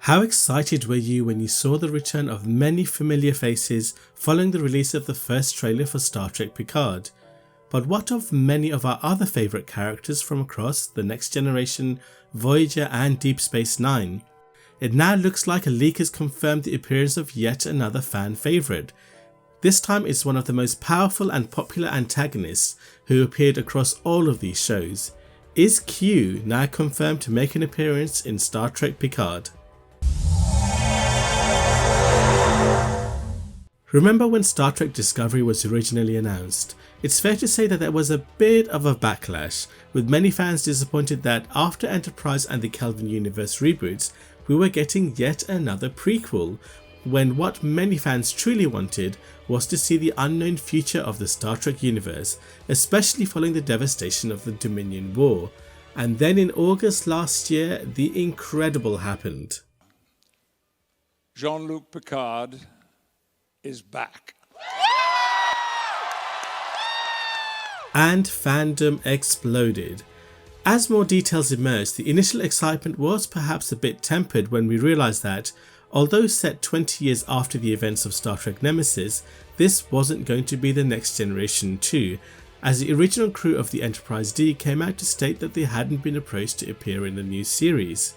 How excited were you when you saw the return of many familiar faces following the release of the first trailer for Star Trek Picard? But what of many of our other favourite characters from across the Next Generation, Voyager and Deep Space Nine? It now looks like a leak has confirmed the appearance of yet another fan favourite. This time it's one of the most powerful and popular antagonists who appeared across all of these shows. Is Q now confirmed to make an appearance in Star Trek Picard? Remember when Star Trek Discovery was originally announced? It's fair to say that there was a bit of a backlash, with many fans disappointed that after Enterprise and the Kelvin Universe reboots, we were getting yet another prequel, when what many fans truly wanted was to see the unknown future of the Star Trek universe, especially following the devastation of the Dominion War. And then in August last year, the incredible happened. Jean-Luc Picard is back. And fandom exploded. As more details emerged, the initial excitement was perhaps a bit tempered when we realised that, although set 20 years after the events of Star Trek Nemesis, this wasn't going to be the Next Generation 2, as the original crew of the Enterprise D came out to state that they hadn't been approached to appear in the new series.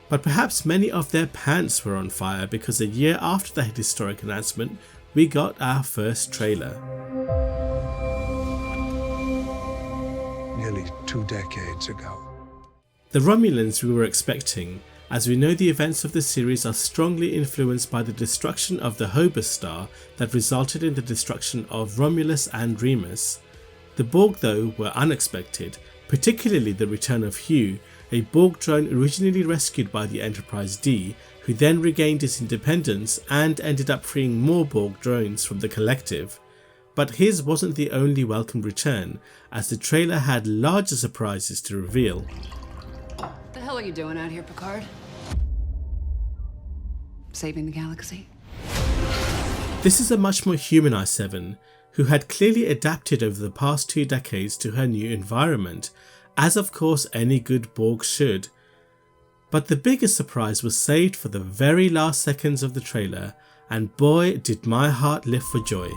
But perhaps many of their pants were on fire because a year after that historic announcement, we got our first trailer. Nearly 2 decades ago. The Romulans we were expecting, as we know the events of the series are strongly influenced by the destruction of the Hobus star that resulted in the destruction of Romulus and Remus. The Borg though were unexpected, particularly the return of Hugh, a Borg drone originally rescued by the Enterprise D, who then regained its independence and ended up freeing more Borg drones from the collective. But his wasn't the only welcome return, as the trailer had larger surprises to reveal. What the hell are you doing out here, Picard? Saving the galaxy? This is a much more humanised Seven, who had clearly adapted over the past 2 decades to her new environment, as of course any good Borg should. But the biggest surprise was saved for the very last seconds of the trailer, and boy did my heart lift for joy.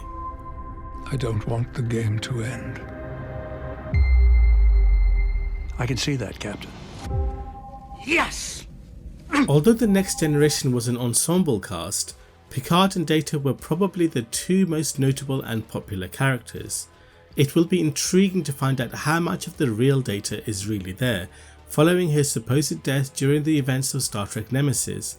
I don't want the game to end. I can see that, Captain. Yes! Although the Next Generation was an ensemble cast, Picard and Data were probably the 2 most notable and popular characters. It will be intriguing to find out how much of the real Data is really there, following his supposed death during the events of Star Trek Nemesis.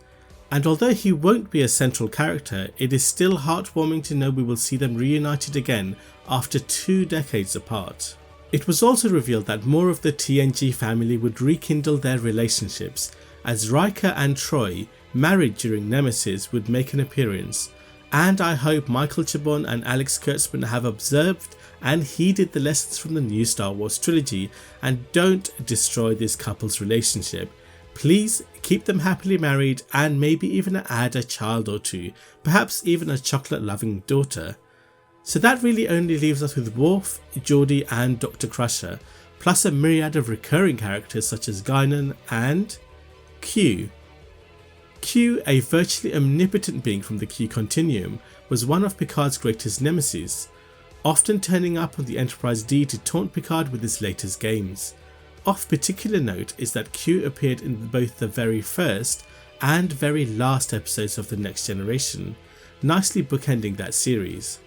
And although he won't be a central character, it is still heartwarming to know we will see them reunited again after 2 decades apart. It was also revealed that more of the TNG family would rekindle their relationships, as Riker and Troi, married during Nemesis, would make an appearance. And I hope Michael Chabon and Alex Kurtzman have observed and heeded the lessons from the new Star Wars trilogy and don't destroy this couple's relationship. Please keep them happily married and maybe even add a child or 2, perhaps even a chocolate-loving daughter. So that really only leaves us with Worf, Geordi and Dr. Crusher, plus a myriad of recurring characters such as Guinan and Q. Q, a virtually omnipotent being from the Q Continuum, was one of Picard's greatest nemesis, often turning up on the Enterprise D to taunt Picard with his latest games. Of particular note is that Q appeared in both the very first and very last episodes of the Next Generation, nicely bookending that series.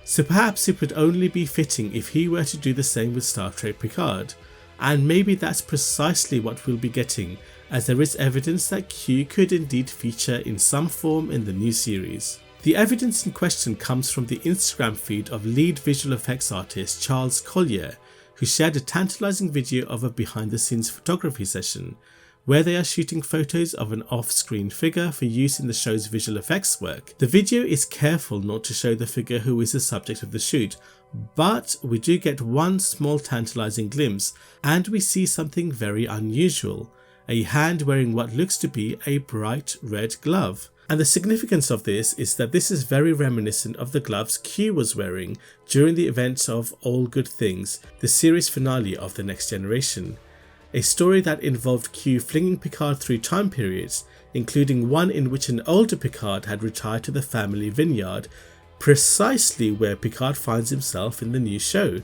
So perhaps it would only be fitting if he were to do the same with Star Trek Picard, and maybe that's precisely what we'll be getting, as there is evidence that Q could indeed feature in some form in the new series. The evidence in question comes from the Instagram feed of lead visual effects artist Charles Collier, who shared a tantalising video of a behind the scenes photography session, where they are shooting photos of an off-screen figure for use in the show's visual effects work. The video is careful not to show the figure who is the subject of the shoot, but we do get one small tantalising glimpse and we see something very unusual, a hand wearing what looks to be a bright red glove. And the significance of this is that this is very reminiscent of the gloves Q was wearing during the events of All Good Things, the series finale of The Next Generation. a story that involved Q flinging Picard through time periods, including one in which an older Picard had retired to the family vineyard, precisely where Picard finds himself in the new show.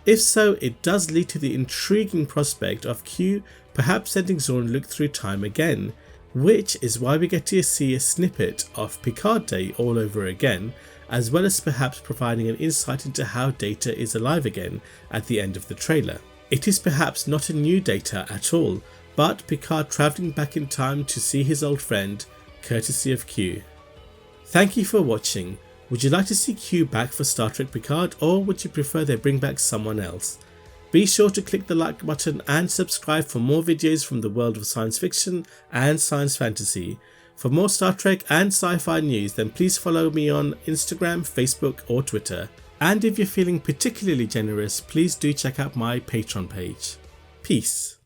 If so, it does lead to the intriguing prospect of Q perhaps sending Jean-Luc through time again, which is why we get to see a snippet of Picard Day all over again, as well as perhaps providing an insight into how Data is alive again at the end of the trailer. It is perhaps not a new Data at all, but Picard travelling back in time to see his old friend, courtesy of Q. Thank you for watching. Would you like to see Q back for Star Trek Picard, or would you prefer they bring back someone else? Be sure to click the like button and subscribe for more videos from the world of science fiction and science fantasy. For more Star Trek and sci-fi news, then please follow me on Instagram, Facebook or Twitter. And if you're feeling particularly generous, please do check out my Patreon page. Peace.